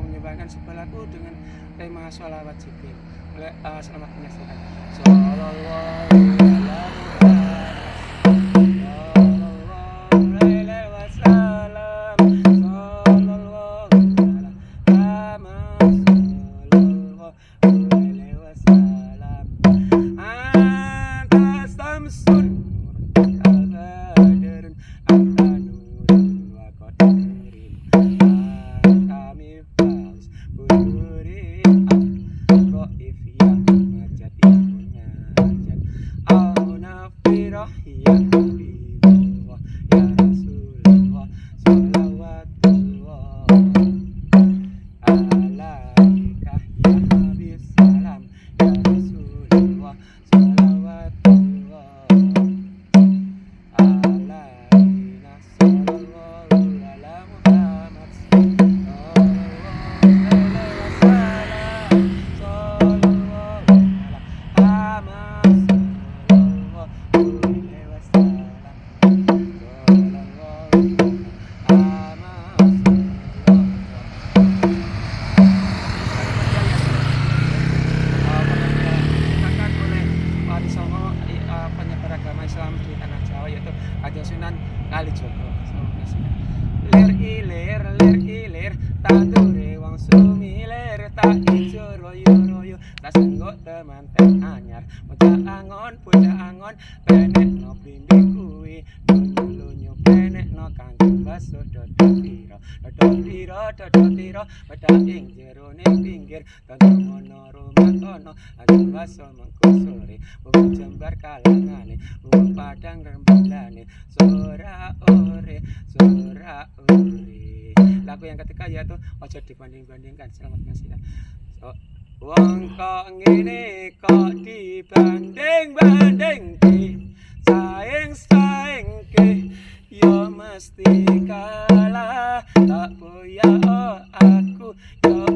menyumbangkan sebuah lagu dengan tema sholawat Jibril. Selamat menyaksikan. Shallallahu alaihi wasallam. Sallallahu alaihi wasallam. Anta samsun al-badrun anta nurun wa qadirin kami faus budurin qaif ya majat ya munajat al-nafirah ya habibullah ya rasulullah sholawatullah alaika ya habib salam ya rasulullah sholawatullah alaina sallallahu ala Muhammad sallallahu alaihi wasallam sallallahu ala Muhammad sallallahu alaihi wasallam dikatakan oleh Wali Songo penyebar agama Islam di tanah Jawa, yaitu Kanjeng Sunan Kalijaga. Lir ilir tandure wong sumilir tak ijo royo-royo tak senggok temanten anyar bocah angon penekno blimbing kuwi lunyu penekno kanggo baso dodotiro pedang ing jerone pinggir kanggo ngono rumatono kanggo baso mengko sore wong jembar kalangane wong padang rembalane sora ore lagu yang ketiga yaitu ojo dibanding-bandingkan. Selamat menyaksikan. Wong kok ngene kok dibanding-bandingke saing-saingke yo mesti kalah tak boya aku yo